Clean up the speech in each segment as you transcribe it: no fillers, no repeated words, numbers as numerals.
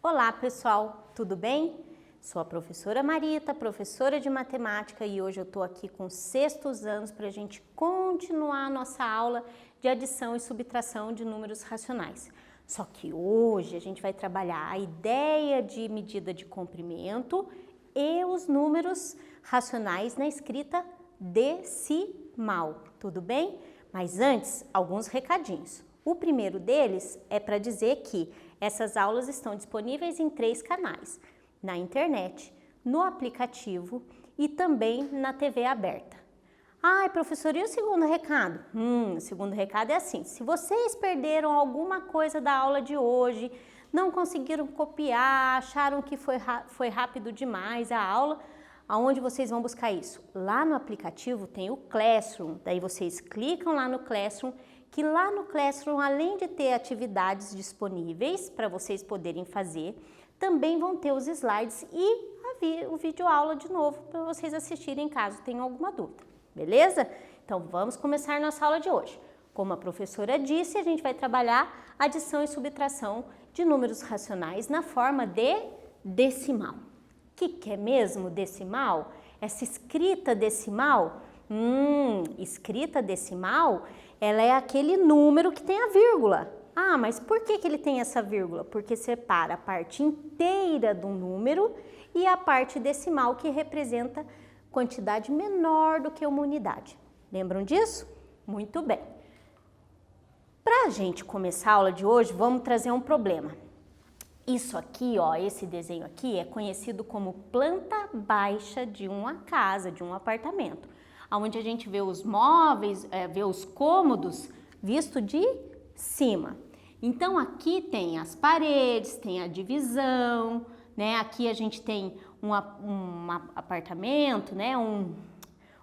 Olá pessoal, tudo bem? Sou a professora Marita, professora de matemática, e hoje eu estou aqui com sextos anos para a gente continuar a nossa aula de adição e subtração de números racionais. Só que hoje a gente vai trabalhar a ideia de medida de comprimento e os números racionais na escrita decimal, tudo bem? Mas antes, alguns recadinhos. O primeiro deles é para dizer que essas aulas estão disponíveis em 3 canais, na internet, no aplicativo e também na TV aberta. Ai, professor, e o segundo recado? O segundo recado é assim, se vocês perderam alguma coisa da aula de hoje, não conseguiram copiar, acharam que foi rápido demais a aula, aonde vocês vão buscar isso? Lá no aplicativo tem o Classroom, daí vocês clicam lá no Classroom, que lá no Classroom, além de ter atividades disponíveis para vocês poderem fazer, também vão ter os slides e o vídeo aula de novo para vocês assistirem caso tenham alguma dúvida, beleza? Então vamos começar nossa aula de hoje. Como a professora disse, a gente vai trabalhar adição e subtração de números racionais na forma de decimal. O que é mesmo decimal? Essa escrita decimal? Escrita decimal, ela é aquele número que tem a vírgula. Ah, mas por que ele tem essa vírgula? Porque separa a parte inteira do número e a parte decimal, que representa quantidade menor do que uma unidade. Lembram disso? Muito bem. Para a gente começar a aula de hoje, vamos trazer um problema. Isso aqui, ó, esse desenho aqui é conhecido como planta baixa de uma casa, de um apartamento, onde a gente vê os móveis, vê os cômodos visto de cima. Então aqui tem as paredes, tem a divisão, né? Aqui a gente tem um apartamento, né?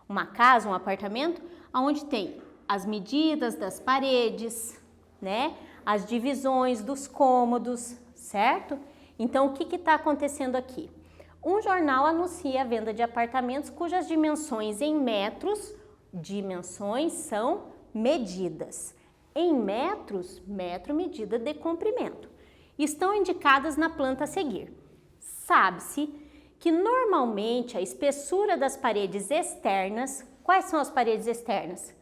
Uma casa, um apartamento, onde tem as medidas das paredes, né? As divisões dos cômodos, certo? Então o que está acontecendo aqui? Um jornal anuncia a venda de apartamentos cujas dimensões em metros, dimensões são medidas. Em metros, metro medida de comprimento, estão indicadas na planta a seguir. Sabe-se que normalmente a espessura das paredes externas, quais são as paredes externas?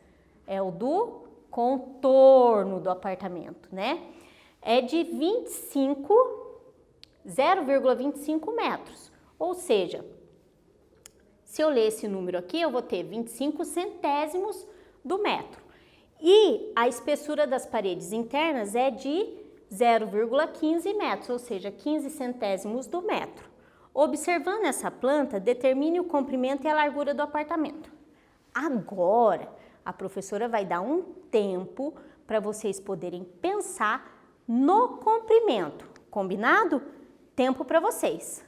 É o do contorno do apartamento, né? É de 0,25 metros. Ou seja, se eu ler esse número aqui, eu vou ter 25 centésimos do metro. E a espessura das paredes internas é de 0,15 metros, ou seja, 15 centésimos do metro. Observando essa planta, determine o comprimento e a largura do apartamento. Agora, a professora vai dar um tempo para vocês poderem pensar no comprimento. Combinado? Tempo para vocês.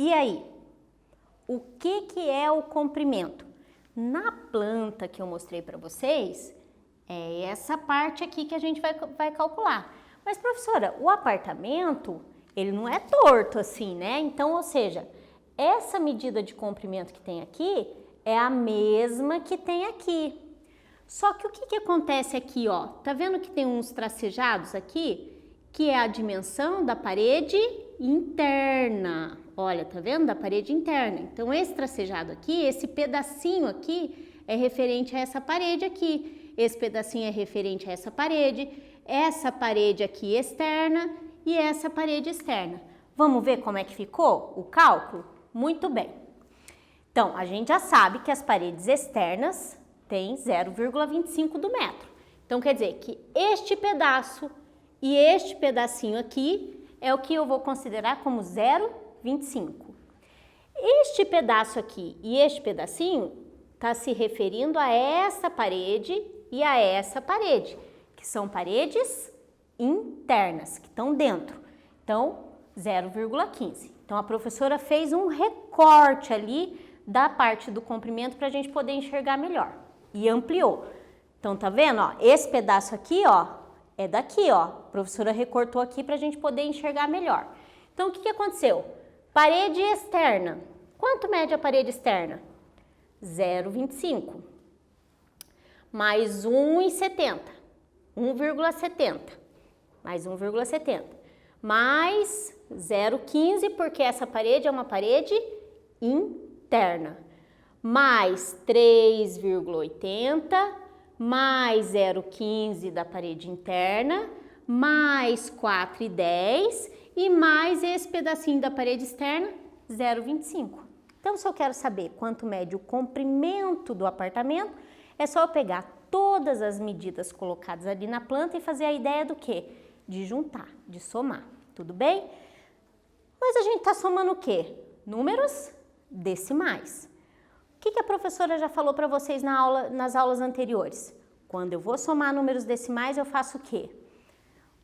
E aí? O que é o comprimento? Na planta que eu mostrei para vocês, é essa parte aqui que a gente vai calcular. Mas, professora, o apartamento, ele não é torto assim, né? Então, ou seja, essa medida de comprimento que tem aqui é a mesma que tem aqui. Só que o que acontece aqui, ó? Tá vendo que tem uns tracejados aqui? Que é a dimensão da parede interna. Olha, tá vendo? Da parede interna. Então, esse tracejado aqui, esse pedacinho aqui, é referente a essa parede aqui. Esse pedacinho é referente a essa parede aqui externa e essa parede externa. Vamos ver como é que ficou o cálculo? Muito bem. Então, a gente já sabe que as paredes externas têm 0,25 do metro. Então, quer dizer que este pedaço e este pedacinho aqui é o que eu vou considerar como 0,25. Este pedaço aqui e este pedacinho está se referindo a essa parede e a essa parede, que são paredes internas, que estão dentro. Então, 0,15. Então, a professora fez um recorte ali da parte do comprimento para a gente poder enxergar melhor e ampliou. Então, tá vendo? Ó, esse pedaço aqui, ó, é daqui, ó. A professora recortou aqui para a gente poder enxergar melhor. Então, o que aconteceu? Parede externa. Quanto mede a parede externa? 0,25. Mais 1,70. 1,70. Mais 1,70. Mais 0,15, porque essa parede é uma parede interna. Mais 3,80. Mais 0,15 da parede interna. Mais 4,10. E mais esse pedacinho da parede externa, 0,25. Então, se eu quero saber quanto mede o comprimento do apartamento, é só eu pegar todas as medidas colocadas ali na planta e fazer a ideia do quê? De juntar, de somar, tudo bem? Mas a gente está somando o quê? Números decimais. O que a professora já falou para vocês nas aulas anteriores? Quando eu vou somar números decimais, eu faço o quê?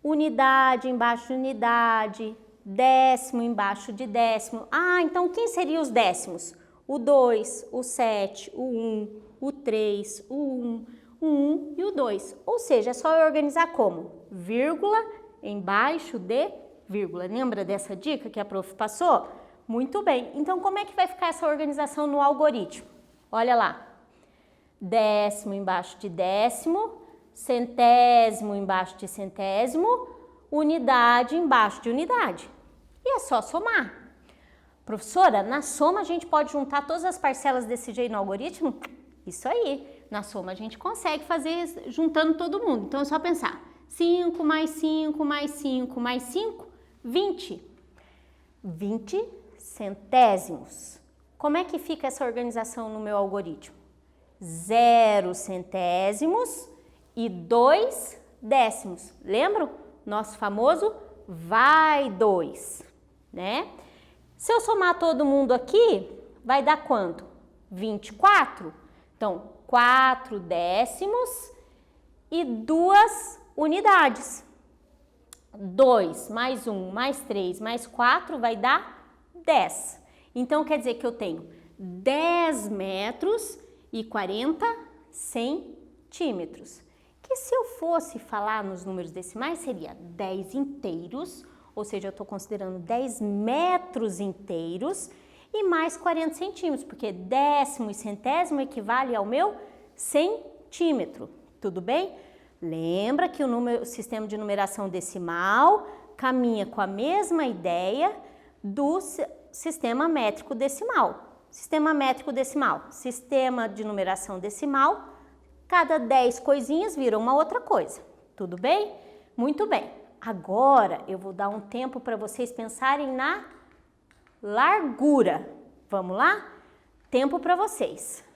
Unidade embaixo de unidade, décimo embaixo de décimo. Ah, então quem seriam os décimos? O 2, o 7, o 1, o 3, o 1, o 1 e o 2. Ou seja, é só eu organizar como? Vírgula embaixo de vírgula. Lembra dessa dica que a prof passou? Muito bem. Então, como é que vai ficar essa organização no algoritmo? Olha lá. Décimo embaixo de décimo, centésimo embaixo de centésimo, unidade embaixo de unidade. E é só somar. Professora, na soma a gente pode juntar todas as parcelas desse jeito no algoritmo? Isso aí. Na soma a gente consegue fazer juntando todo mundo. Então é só pensar. 5 mais 5 mais 5 mais 5, 20. 20 centésimos. Como é que fica essa organização no meu algoritmo? 0 centésimos e 2 décimos. Lembram? Nosso famoso vai 2, né? Se eu somar todo mundo aqui, vai dar quanto? 24. Então, 4 décimos e 2 unidades. 2 mais 1 mais 3 mais 4 vai dar 10. Então, quer dizer que eu tenho 10 metros e 40 centímetros. Que se eu fosse falar nos números decimais, seria 10 inteiros, ou seja, eu estou considerando 10 metros inteiros e mais 40 centímetros, porque décimo e centésimo equivale ao meu centímetro, tudo bem? Lembra que o sistema de numeração decimal caminha com a mesma ideia do sistema métrico decimal. Sistema métrico decimal, sistema de numeração decimal, cada 10 coisinhas vira uma outra coisa, tudo bem? Muito bem. Agora eu vou dar um tempo para vocês pensarem na largura. Vamos lá? Tempo para vocês.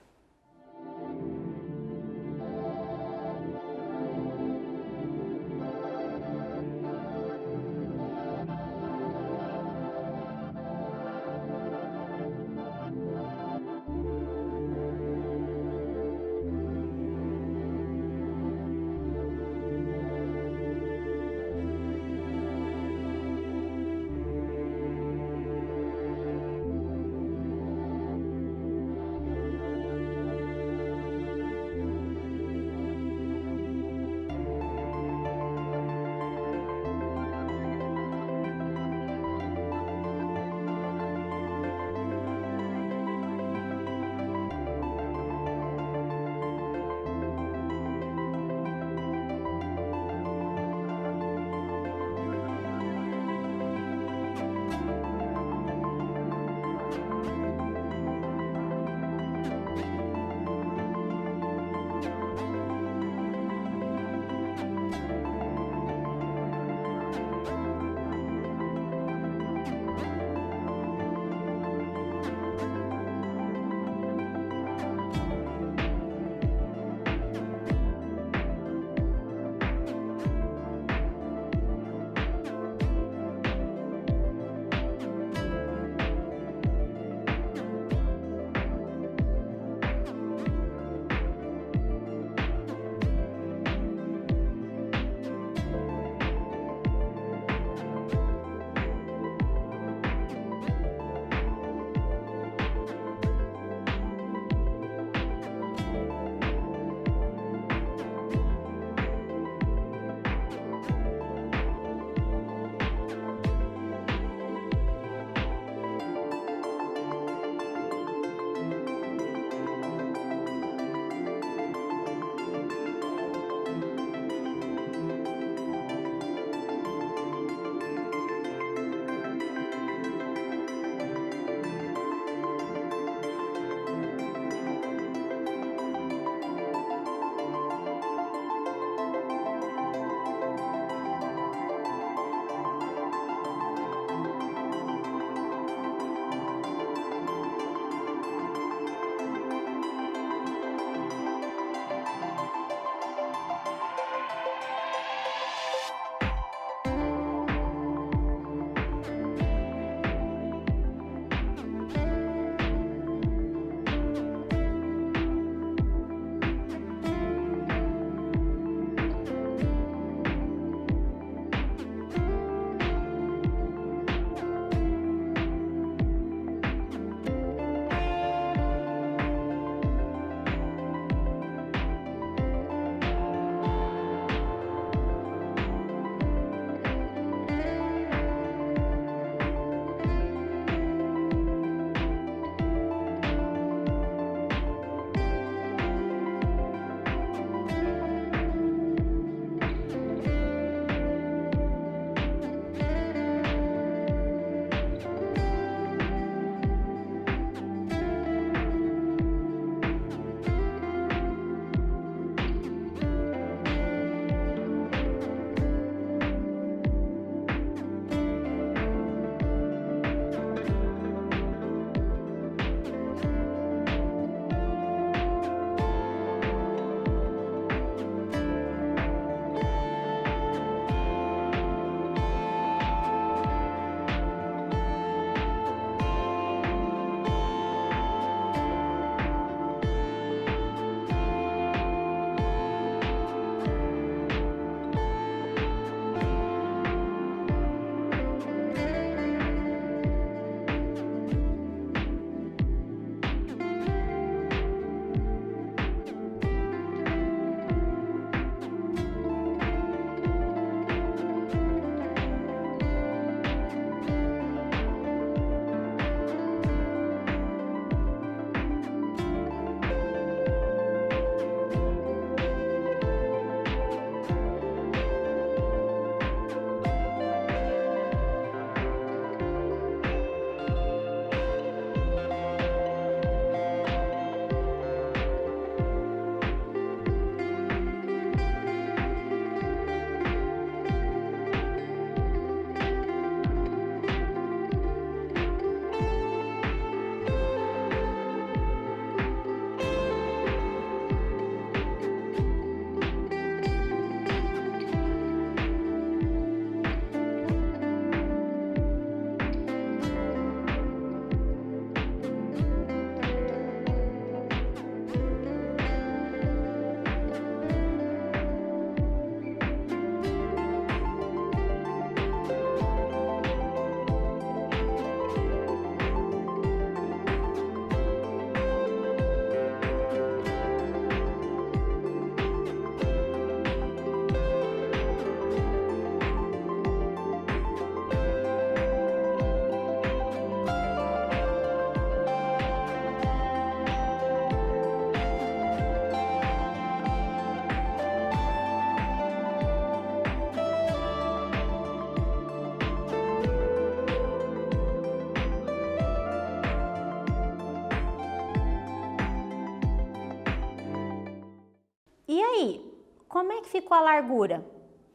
E aí, como é que ficou a largura?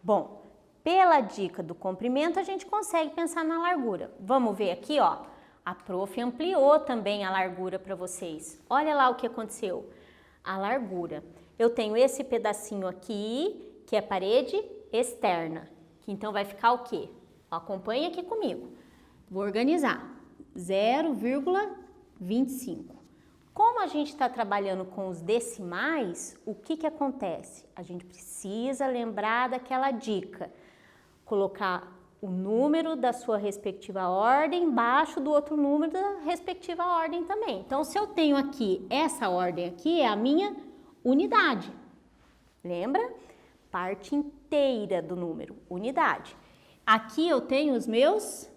Bom, pela dica do comprimento, a gente consegue pensar na largura. Vamos ver aqui, ó. A prof ampliou também a largura para vocês. Olha lá o que aconteceu. A largura. Eu tenho esse pedacinho aqui, que é parede externa. Que então vai ficar o quê? Acompanhe aqui comigo. Vou organizar. 0,25. Como a gente está trabalhando com os decimais, o que acontece? A gente precisa lembrar daquela dica. Colocar o número da sua respectiva ordem embaixo do outro número da respectiva ordem também. Então, se eu tenho aqui, essa ordem aqui é a minha unidade. Lembra? Parte inteira do número, unidade. Aqui eu tenho os meus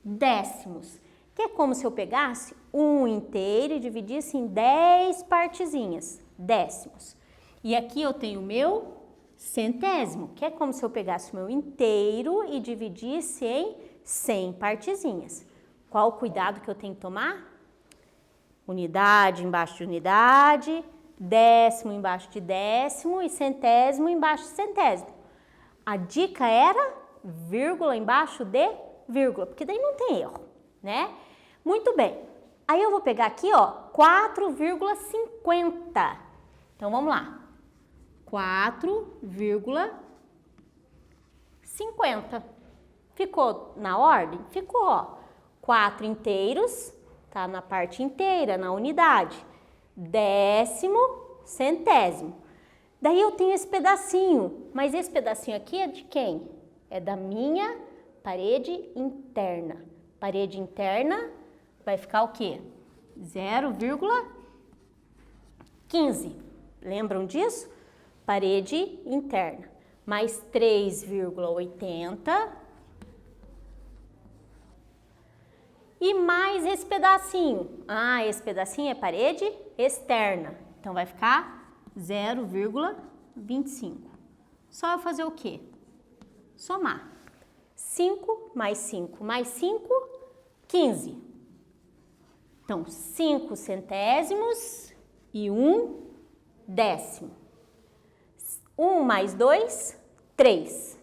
décimos, que é como se eu pegasse um inteiro e dividisse em 10 partezinhas, décimos. E aqui eu tenho o meu centésimo, que é como se eu pegasse o meu inteiro e dividisse em 100 partezinhas. Qual o cuidado que eu tenho que tomar? Unidade embaixo de unidade, décimo embaixo de décimo e centésimo embaixo de centésimo. A dica era vírgula embaixo de vírgula, porque daí não tem erro, né? Muito bem. Aí eu vou pegar aqui, ó, 4,50. Então vamos lá. 4,50. Ficou na ordem? Ficou, ó. 4 inteiros, tá na parte inteira, na unidade. Décimo, centésimo. Daí eu tenho esse pedacinho, mas esse pedacinho aqui é de quem? É da minha parede interna. Parede interna vai ficar o quê? 0,15. Lembram disso? Parede interna. Mais 3,80. E mais esse pedacinho. Ah, esse pedacinho é parede externa. Então, vai ficar 0,25. Só eu fazer o quê? Somar. 5 mais 5 mais 5, 15. Então, 5 centésimos e 1 décimo. 1 mais 2, 3.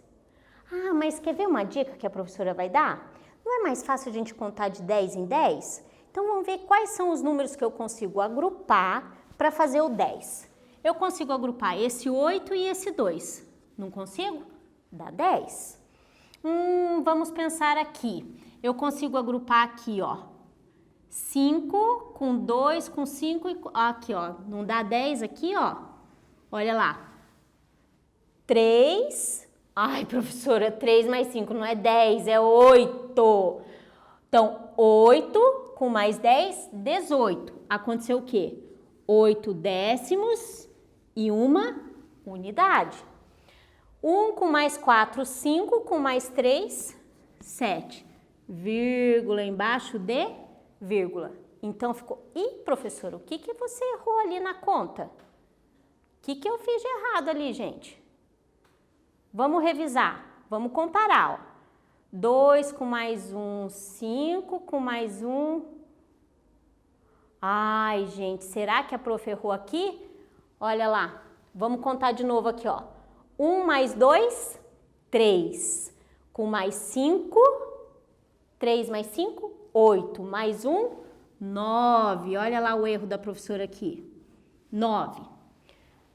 Ah, mas quer ver uma dica que a professora vai dar? Não é mais fácil a gente contar de 10 em 10? Então, vamos ver quais são os números que eu consigo agrupar para fazer o 10. Eu consigo agrupar esse 8 e esse 2. Não consigo? Dá 10. Vamos pensar aqui. Eu consigo agrupar aqui, ó. 5 com 2 com 5 e aqui, ó. Não dá 10 aqui, ó. Olha lá. 3. Ai, professora, 3 mais 5 não é 10, é 8. Então, 8 com mais 10, 18. Aconteceu o quê? 8 décimos e uma unidade. 1 com mais 4, 5, com mais 3, 7. Vírgula embaixo de vírgula. Então ficou... Ih, professora, o que você errou ali na conta? O que eu fiz de errado ali, gente? Vamos revisar, vamos comparar, ó. 2 com mais 1, 5, com mais 1... Ai, gente, será que a prof errou aqui? Olha lá, vamos contar de novo aqui, ó. 1 mais 2, 3. Com mais 5, 3 mais 5, 8. Mais 1, 9. Olha lá o erro da professora aqui. 9.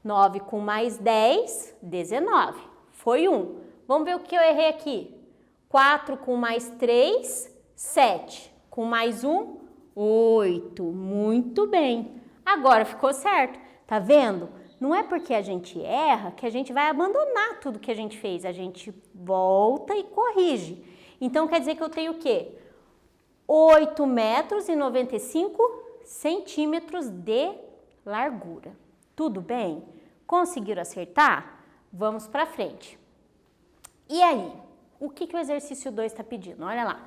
9 com mais 10, 19. Foi 1. Vamos ver o que eu errei aqui. 4 com mais 3, 7. Com mais 1, 8. Muito bem. Agora ficou certo. Tá vendo? Não é porque a gente erra que a gente vai abandonar tudo que a gente fez. A gente volta e corrige. Então, quer dizer que eu tenho o quê? 8 metros e 95 centímetros de largura. Tudo bem? Conseguiram acertar? Vamos para frente. E aí? O que o exercício 2 está pedindo? Olha lá.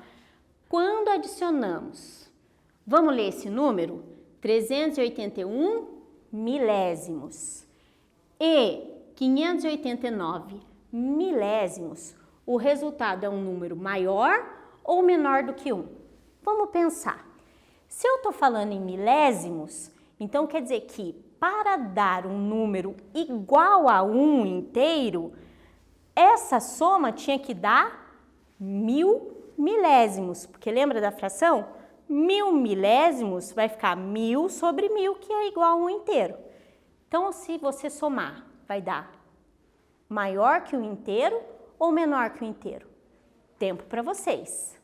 Quando adicionamos, vamos ler esse número? 381 milésimos e 589 milésimos, o resultado é um número maior ou menor do que 1? Vamos pensar. Se eu estou falando em milésimos, Então, quer dizer que para dar um número igual a 1 inteiro, essa soma tinha que dar 1000 milésimos, porque lembra da fração? 1000 milésimos vai ficar 1000 sobre 1000, que é igual a 1 inteiro. Então, se você somar, vai dar maior que o inteiro ou menor que o inteiro? Tempo para vocês.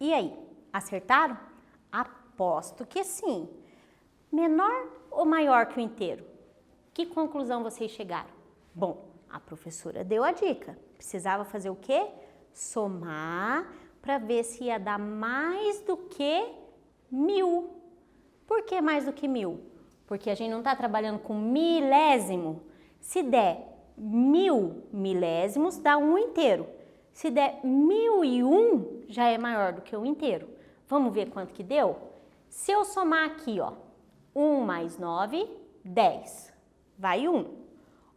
E aí, acertaram? Aposto que sim. Menor ou maior que o inteiro? Que conclusão vocês chegaram? Bom, a professora deu a dica. Precisava fazer o quê? Somar para ver se ia dar mais do que 1000. Por que mais do que 1000? Porque a gente não está trabalhando com milésimo. Se der 1000 milésimos, dá 1 inteiro. Se der 1001, já é maior do que o inteiro. Vamos ver quanto que deu? Se eu somar aqui, ó, 1 mais 9, 10. Vai 1.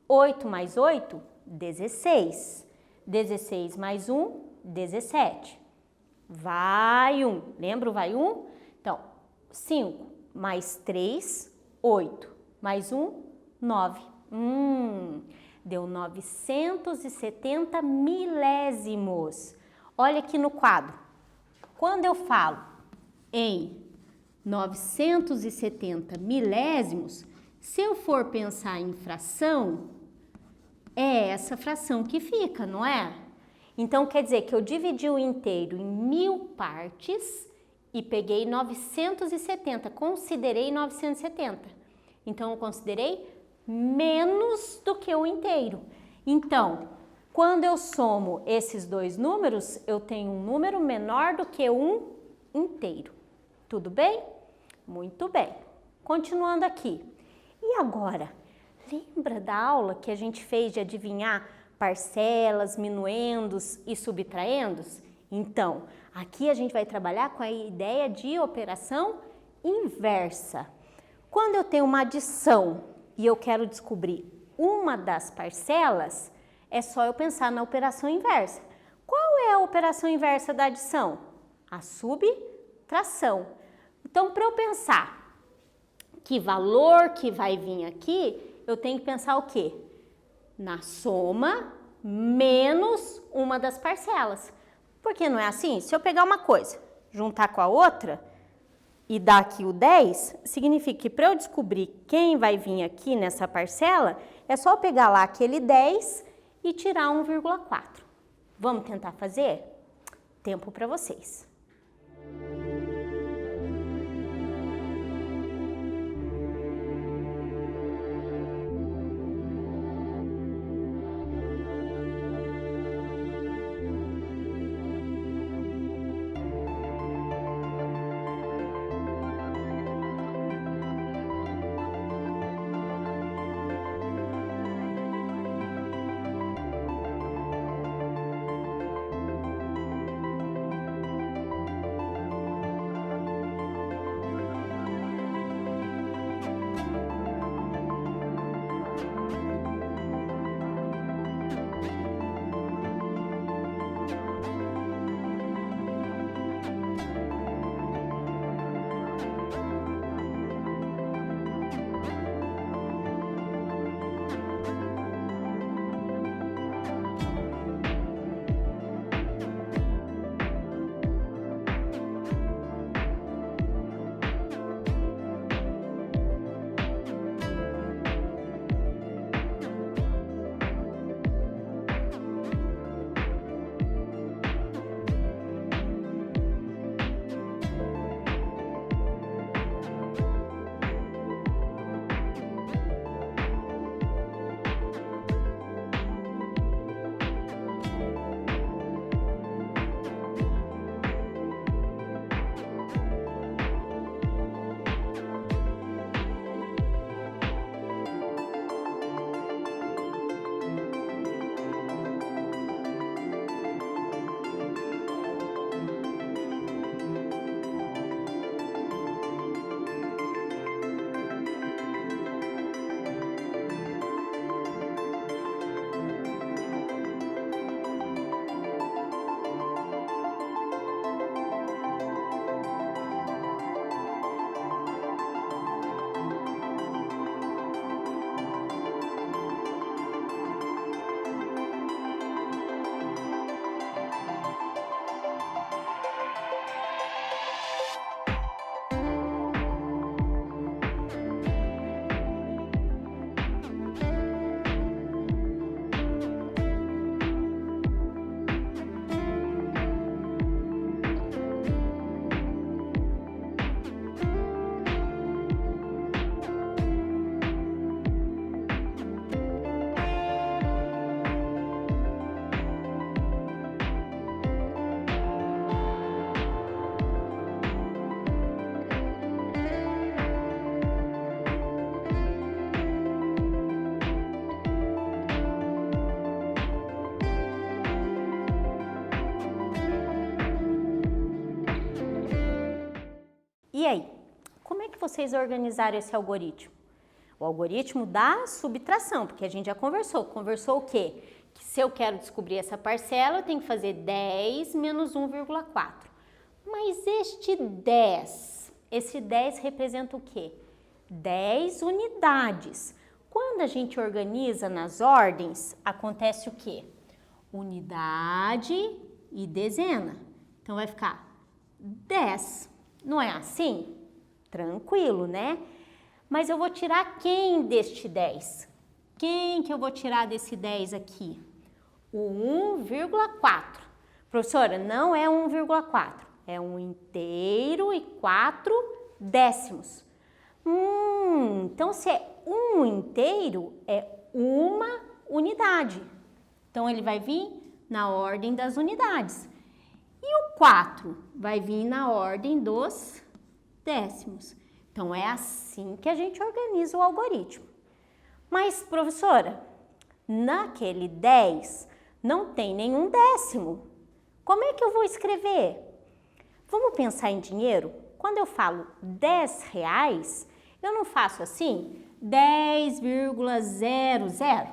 8 mais 8, 16. 16 mais 1, 17. Vai 1. Lembra o vai 1? Então, 5 mais 3, 8. Mais 1, 9. Deu 970 milésimos. Olha aqui no quadro. Quando eu falo em 970 milésimos, se eu for pensar em fração, é essa fração que fica, não é? Então, quer dizer que eu dividi o inteiro em 1000 partes e peguei 970, considerei 970. Então, eu considerei menos do que o inteiro. Então, quando eu somo esses dois números, eu tenho um número menor do que um inteiro. Tudo bem? Muito bem. Continuando aqui. E agora? Lembra da aula que a gente fez de adivinhar parcelas, minuendos e subtraendos? Então, aqui a gente vai trabalhar com a ideia de operação inversa. Quando eu tenho uma adição e eu quero descobrir uma das parcelas, é só eu pensar na operação inversa. Qual é a operação inversa da adição? A subtração. Então, para eu pensar que valor que vai vir aqui, eu tenho que pensar o quê? Na soma menos uma das parcelas. Porque não é assim? Se eu pegar uma coisa, juntar com a outra e dar aqui o 10, significa que para eu descobrir quem vai vir aqui nessa parcela, é só eu pegar lá aquele 10 e tirar 1,4. Vamos tentar fazer? Tempo para vocês. E aí, como é que vocês organizaram esse algoritmo? O algoritmo da subtração, porque a gente já conversou. Conversou o quê? Que se eu quero descobrir essa parcela, eu tenho que fazer 10 menos 1,4. Mas esse 10 representa o quê? 10 unidades. Quando a gente organiza nas ordens, acontece o quê? Unidade e dezena. Então, vai ficar 10. Não é assim? Tranquilo, né? Mas eu vou tirar quem deste 10? Quem que eu vou tirar desse 10 aqui? O 1,4. Professora, não é 1,4. É 1 inteiro e 4 décimos. Então, se é 1 inteiro, é uma unidade. Então, ele vai vir na ordem das unidades. E o 4 vai vir na ordem dos décimos. Então, é assim que a gente organiza o algoritmo. Mas, professora, naquele 10 não tem nenhum décimo. Como é que eu vou escrever? Vamos pensar em dinheiro? Quando eu falo 10 reais, eu não faço assim, 10,00.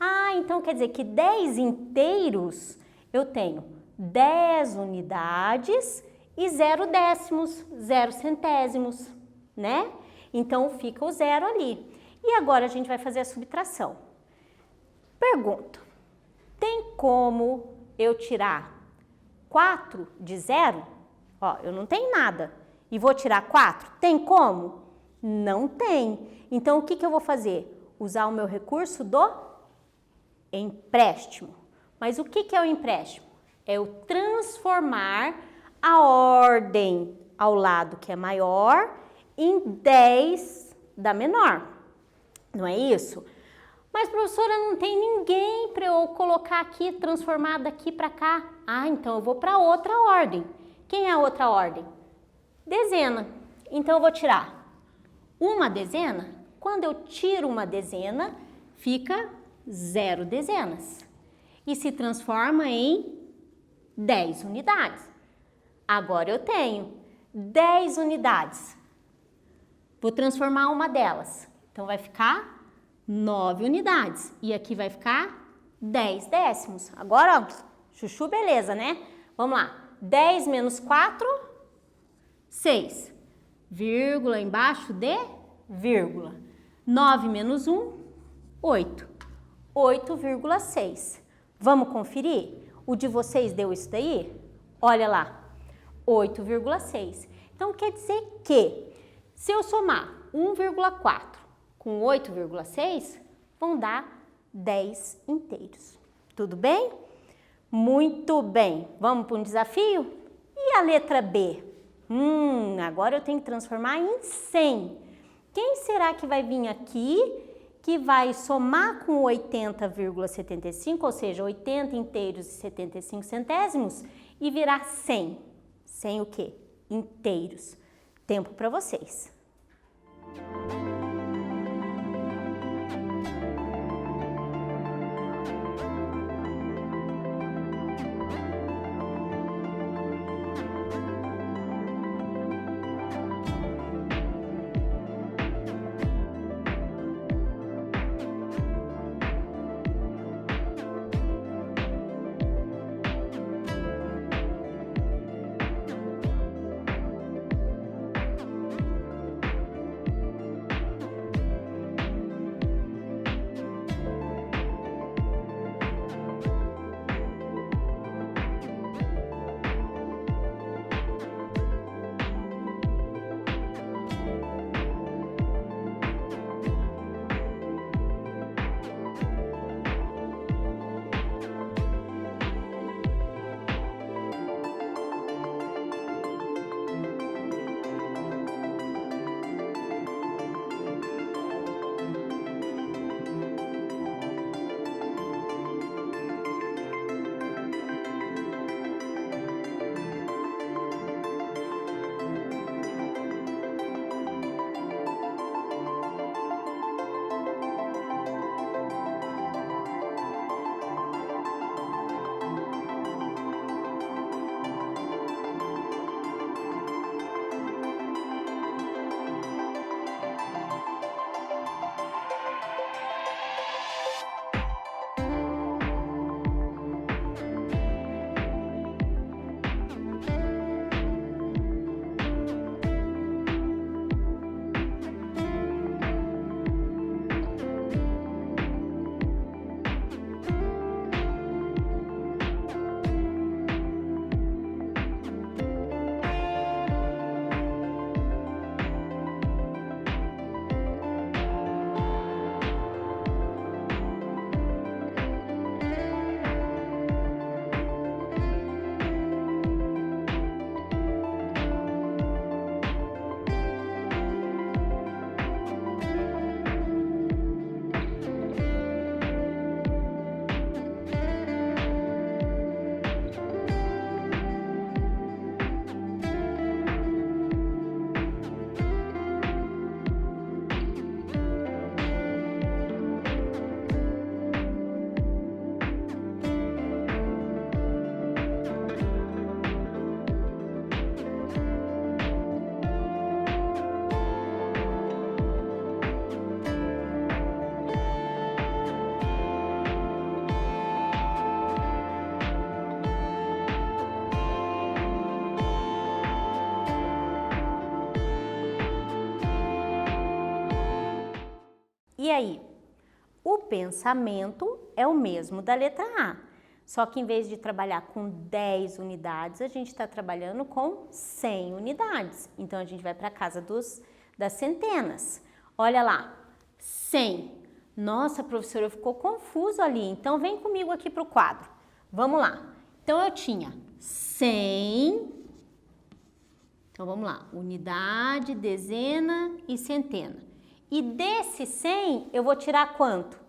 Ah, então quer dizer que 10 inteiros eu tenho 10 unidades e 0 décimos, 0 centésimos, né? Então fica o 0 ali. E agora a gente vai fazer a subtração. Pergunto, tem como eu tirar 4 de 0? Ó, eu não tenho nada e vou tirar 4? Tem como? Não tem. Então o que eu vou fazer? Usar o meu recurso do empréstimo. Mas o que é o empréstimo? É eu transformar a ordem ao lado que é maior em 10 da menor. Não é isso? Mas, professora, não tem ninguém para eu colocar aqui, transformar daqui para cá. Ah, então eu vou para outra ordem. Quem é a outra ordem? Dezena. Então eu vou tirar uma dezena. Quando eu tiro uma dezena, fica 0 dezenas. E se transforma em 10 unidades. Agora eu tenho 10 unidades. Vou transformar uma delas. Então vai ficar 9 unidades. E aqui vai ficar 10 décimos. Agora, ó, chuchu, beleza, né? Vamos lá. 10 menos 4, 6. Vírgula embaixo de vírgula. 9 menos 1, 8. 8,6. Vamos conferir? O de vocês deu isso daí? Olha lá, 8,6. Então, quer dizer que se eu somar 1,4 com 8,6, vão dar 10 inteiros. Tudo bem? Muito bem. Vamos para um desafio? E a letra B? Agora eu tenho que transformar em 100. Quem será que vai vir aqui que vai somar com 80,75, ou seja, 80 inteiros e 75 centésimos, e virar 100? 100 o quê? Inteiros. Tempo para vocês. E aí? O pensamento é o mesmo da letra A, só que em vez de trabalhar com 10 unidades, a gente está trabalhando com 100 unidades. Então, a gente vai para a casa das centenas. Olha lá, 100. Nossa, professora, ficou confuso ali. Então, vem comigo aqui para o quadro. Vamos lá. Então, eu tinha 100. Então, vamos lá. Unidade, dezena e centena. E desse 100, eu vou tirar quanto?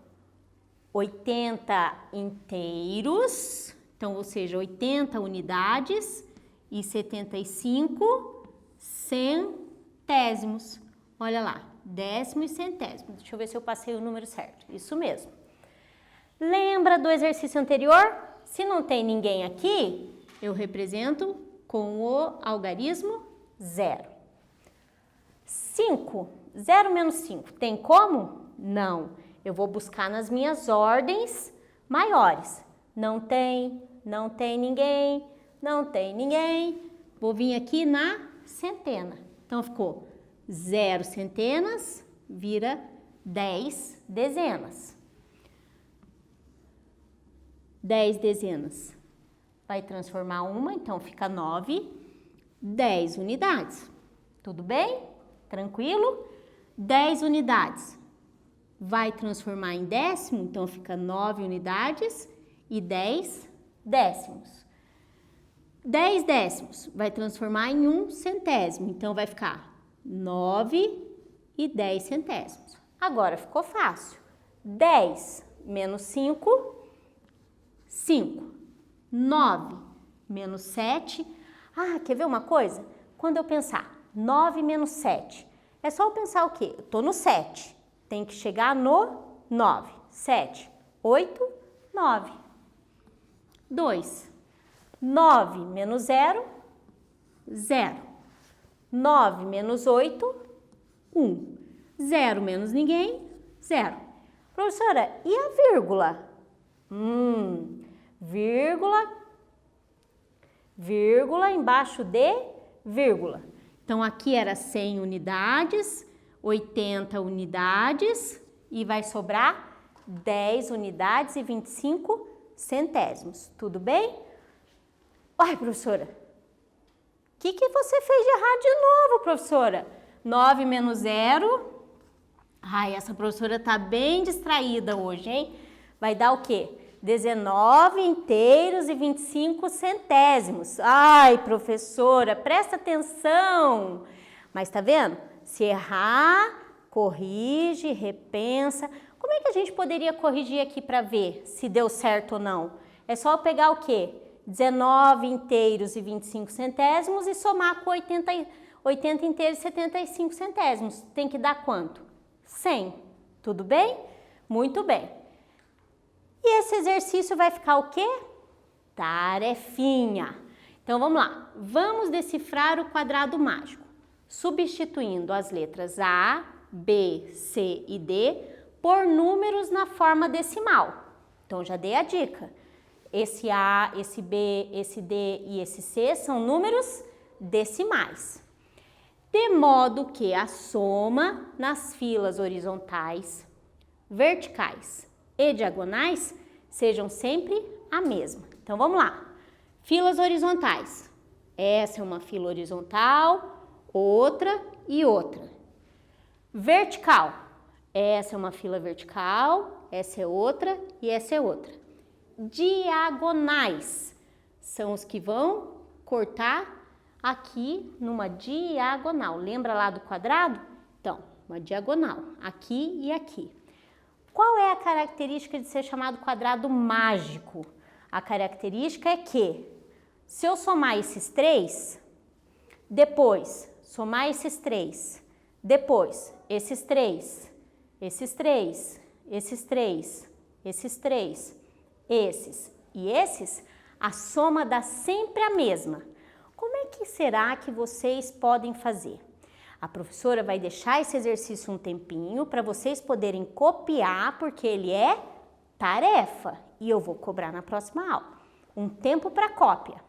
80 inteiros, então, ou seja, 80 unidades e 75 centésimos. Olha lá, décimo e centésimo. Deixa eu ver se eu passei o número certo. Isso mesmo. Lembra do exercício anterior? Se não tem ninguém aqui, eu represento com o algarismo 0. 5. 0 menos 5, tem como? Não. Eu vou buscar nas minhas ordens maiores. Não tem ninguém, não tem ninguém. Vou vir aqui na centena. Então, ficou 0 centenas, vira 10 dezenas. 10 dezenas vai transformar uma, então fica 9. 10 unidades. Tudo bem? Tranquilo? 10 unidades vai transformar em décimo, então fica 9 unidades e 10 décimos. 10 décimos vai transformar em 1 centésimo, então vai ficar 9 e 10 centésimos. Agora ficou fácil. 10 menos 5, 5. 9 menos 7. Ah, quer ver uma coisa? Quando eu pensar 9 menos 7, é só eu pensar o quê? Eu tô no 7, tem que chegar no 9. 7, 8, 9. 2. 9 menos 0, 0. 9 menos 8, 1. 0 menos ninguém, 0. Professora, e a vírgula? Vírgula embaixo de vírgula. Então, aqui era 100 unidades, 80 unidades e vai sobrar 10 unidades e 25 centésimos. Tudo bem? Ai, professora, o que você fez de errado de novo, professora? 9 menos 0. Ai, essa professora tá bem distraída hoje, hein? Vai dar o quê? 19 inteiros e 25 centésimos. Ai, professora, presta atenção. Mas tá vendo? Se errar, corrige, repensa. Como é que a gente poderia corrigir aqui para ver se deu certo ou não? É só pegar o quê? 19 inteiros e 25 centésimos e somar com 80 inteiros e 75 centésimos. Tem que dar quanto? 100. Tudo bem? Muito bem. E esse exercício vai ficar o quê? Tarefinha. Então, vamos lá. Vamos decifrar o quadrado mágico, substituindo as letras A, B, C e D por números na forma decimal. Então, já dei a dica. Esse A, esse B, esse D e esse C são números decimais. De modo que a soma nas filas horizontais, verticais e diagonais sejam sempre a mesma. Então, vamos lá. Filas horizontais. Essa é uma fila horizontal, outra e outra. Vertical. Essa é uma fila vertical, essa é outra e essa é outra. Diagonais são os que vão cortar aqui numa diagonal. Lembra lá do quadrado? Então, uma diagonal, aqui e aqui. Qual é a característica de ser chamado quadrado mágico? A característica é que, se eu somar esses três, depois somar esses três, depois esses três, esses três, esses três, esses três, esses e esses, a soma dá sempre a mesma. Como é que será que vocês podem fazer? A professora vai deixar esse exercício um tempinho para vocês poderem copiar, porque ele é tarefa e eu vou cobrar na próxima aula. Um tempo para cópia.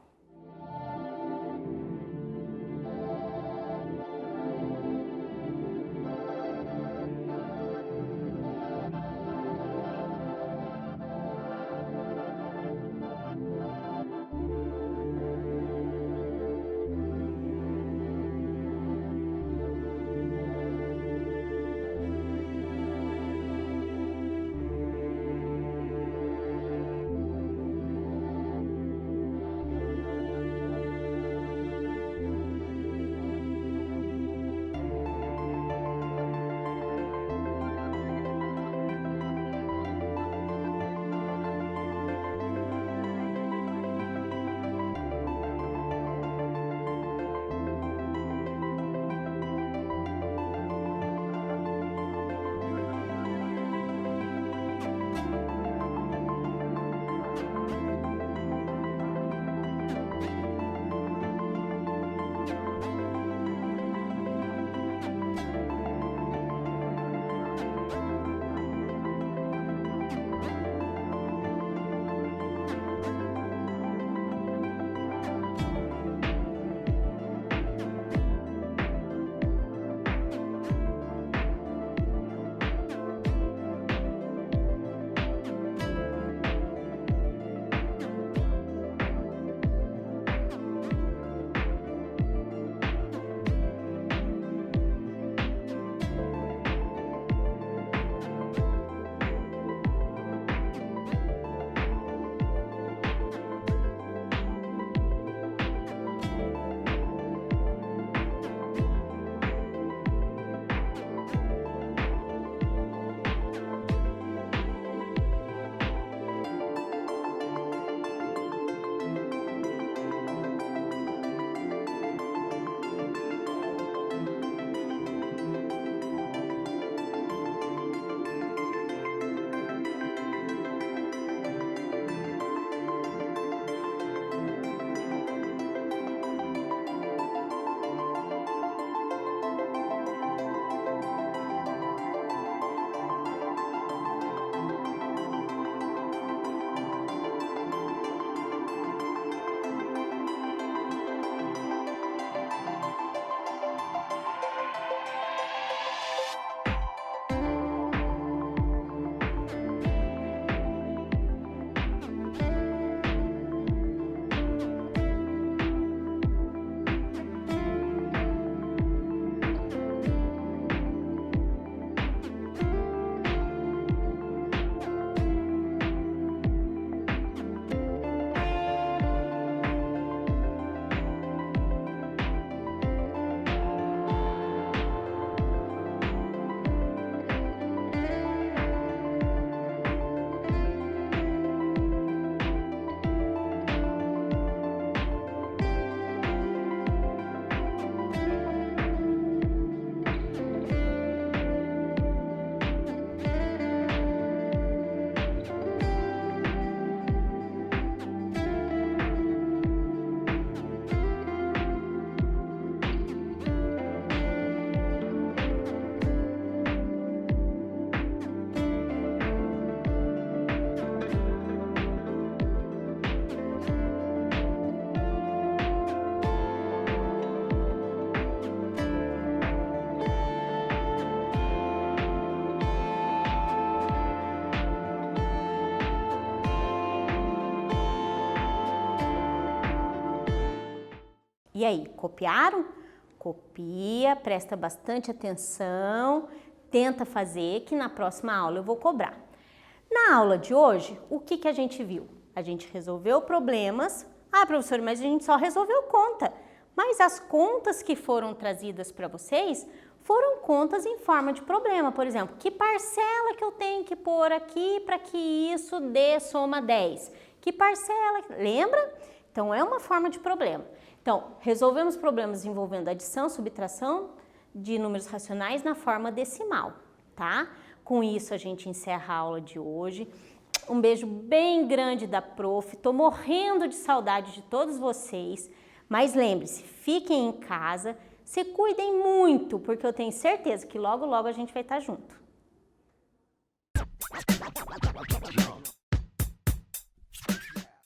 E aí, copiaram? Copia, presta bastante atenção, tenta fazer, que na próxima aula eu vou cobrar. Na aula de hoje, o que a gente viu? A gente resolveu problemas. Ah, professora, mas a gente só resolveu conta. Mas as contas que foram trazidas para vocês foram contas em forma de problema. Por exemplo, que parcela que eu tenho que pôr aqui para que isso dê soma 10? Que parcela? Lembra? Então, é uma forma de problema. Então, resolvemos problemas envolvendo adição, subtração de números racionais na forma decimal, tá? Com isso, a gente encerra a aula de hoje. Um beijo bem grande da prof. Tô morrendo de saudade de todos vocês. Mas lembre-se, fiquem em casa, se cuidem muito, porque eu tenho certeza que logo, logo a gente vai estar junto.